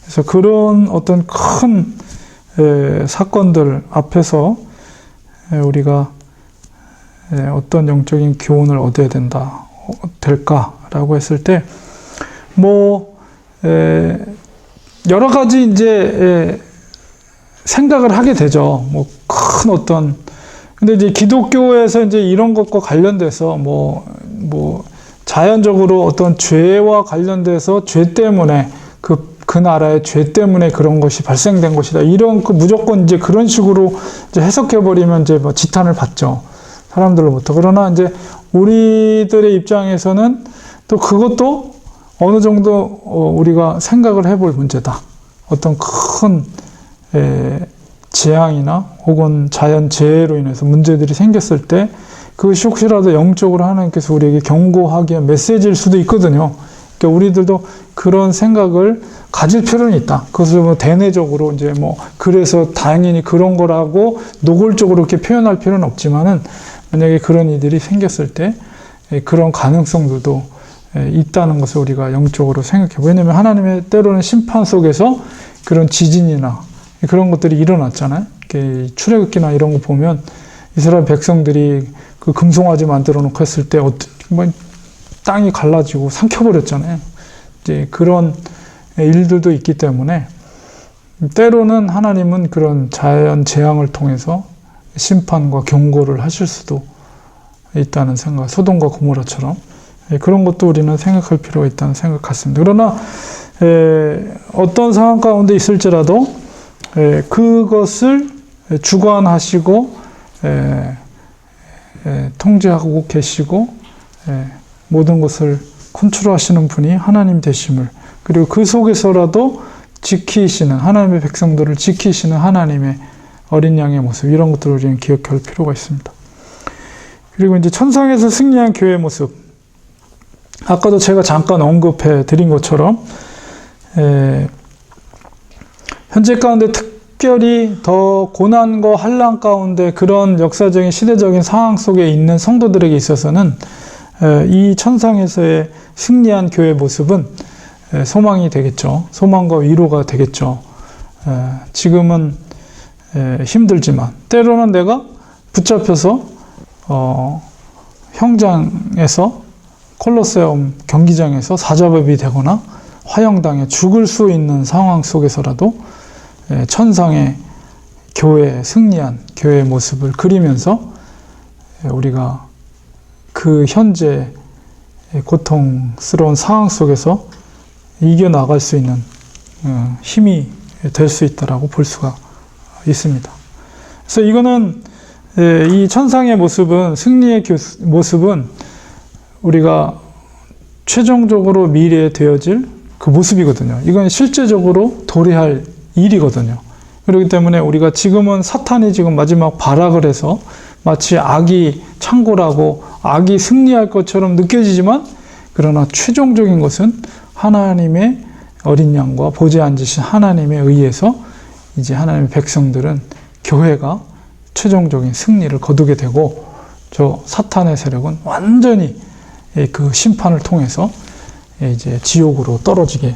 그래서 그런 어떤 큰 사건들 앞에서 우리가 어떤 영적인 교훈을 얻어야 될까라고 했을 때, 뭐, 여러 가지 이제 생각을 하게 되죠. 뭐, 큰 어떤, 근데 이제 기독교에서 이제 이런 것과 관련돼서 뭐, 자연적으로 어떤 죄와 관련돼서 죄 때문에 그 나라의 죄 때문에 그런 것이 발생된 것이다. 이런 무조건 이제 그런 식으로 이제 해석해버리면 이제 뭐 지탄을 받죠. 사람들로부터. 그러나 이제 우리들의 입장에서는 또 그것도 어느 정도 우리가 생각을 해볼 문제다. 어떤 큰 재앙이나 혹은 자연 재해로 인해서 문제들이 생겼을 때 그것이 혹시라도 영적으로 하나님께서 우리에게 경고하기 위한 메시지일 수도 있거든요. 그러니까 우리들도 그런 생각을 가질 필요는 있다. 그것을 뭐 대내적으로 이제 뭐 그래서 당연히 그런 거라고 노골적으로 이렇게 표현할 필요는 없지만은 만약에 그런 일들이 생겼을 때 그런 가능성들도 있다는 것을 우리가 영적으로 생각해. 왜냐하면 하나님의 때로는 심판 속에서 그런 지진이나 그런 것들이 일어났잖아요. 출애굽기나 이런 거 보면 이스라엘 백성들이 그 금송아지 만들어 놓고 했을 때 뭐 땅이 갈라지고 삼켜버렸잖아요. 이제 그런 일들도 있기 때문에 때로는 하나님은 그런 자연 재앙을 통해서 심판과 경고를 하실 수도 있다는 생각, 소돔과 고모라처럼 그런 것도 우리는 생각할 필요가 있다는 생각 같습니다. 그러나 어떤 상황 가운데 있을지라도 그것을 주관하시고 통제하고 계시고 모든 것을 컨트롤하시는 분이 하나님 되심을, 그리고 그 속에서라도 지키시는, 하나님의 백성들을 지키시는 하나님의 어린 양의 모습, 이런 것들을 우리는 기억할 필요가 있습니다. 그리고 이제 천상에서 승리한 교회의 모습, 아까도 제가 잠깐 언급해 드린 것처럼 현재 가운데 특별히 더 고난과 환난 가운데 그런 역사적인 시대적인 상황 속에 있는 성도들에게 있어서는 이 천상에서의 승리한 교회의 모습은 소망이 되겠죠. 소망과 위로가 되겠죠. 지금은 힘들지만 때로는 내가 붙잡혀서 형장에서 콜로세움 경기장에서 사자법이 되거나 화형당해 죽을 수 있는 상황 속에서라도 천상의 교회의 승리한 교회의 모습을 그리면서 우리가 그 현재 고통스러운 상황 속에서 이겨나갈 수 있는 힘이 될 수 있다라고 볼 수가 있습니다. 그래서 이거는 이 천상의 모습은, 승리의 모습은 우리가 최종적으로 미래에 되어질 그 모습이거든요. 이건 실제적으로 도래할 일이거든요. 그렇기 때문에 우리가 지금은 사탄이 지금 마지막 발악을 해서 마치 악이 창고라고 악이 승리할 것처럼 느껴지지만, 그러나 최종적인 것은 하나님의 어린 양과 보좌에 앉으신 하나님에 의해서 이제 하나님의 백성들은, 교회가 최종적인 승리를 거두게 되고, 저 사탄의 세력은 완전히 그 심판을 통해서 이제 지옥으로 떨어지게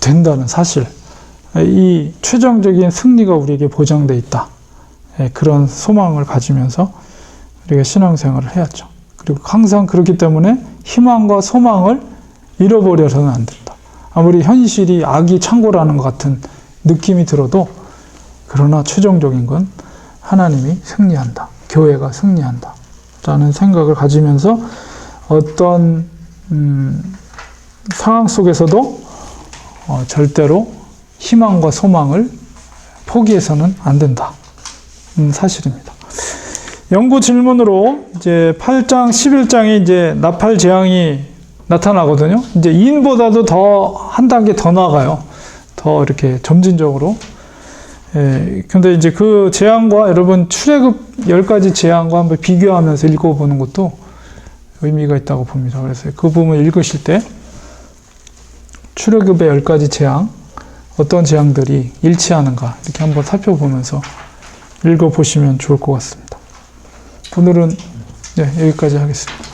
된다는 사실, 이 최종적인 승리가 우리에게 보장되어 있다. 그런 소망을 가지면서 우리가 신앙생활을 해야죠. 그리고 항상 그렇기 때문에 희망과 소망을 잃어버려서는 안 된다. 아무리 현실이 악이 창고라는 것 같은 느낌이 들어도, 그러나 최종적인 건 하나님이 승리한다. 교회가 승리한다. 라는 생각을 가지면서 어떤 상황 속에서도 절대로 희망과 소망을 포기해서는 안 된다. 사실입니다. 연구 질문으로 이제 8장, 11장에 이제 나팔 재앙이 나타나거든요. 이제 인보다도 더 한 단계 더 나아가요. 더 이렇게 점진적으로. 근데 이제 그 재앙과 여러분 출애굽 10가지 재앙과 한번 비교하면서 읽어보는 것도 의미가 있다고 봅니다. 그래서 그 부분 읽으실 때 출애굽의 10가지 재앙, 어떤 재앙들이 일치하는가 이렇게 한번 살펴보면서 읽어보시면 좋을 것 같습니다. 오늘은 네, 여기까지 하겠습니다.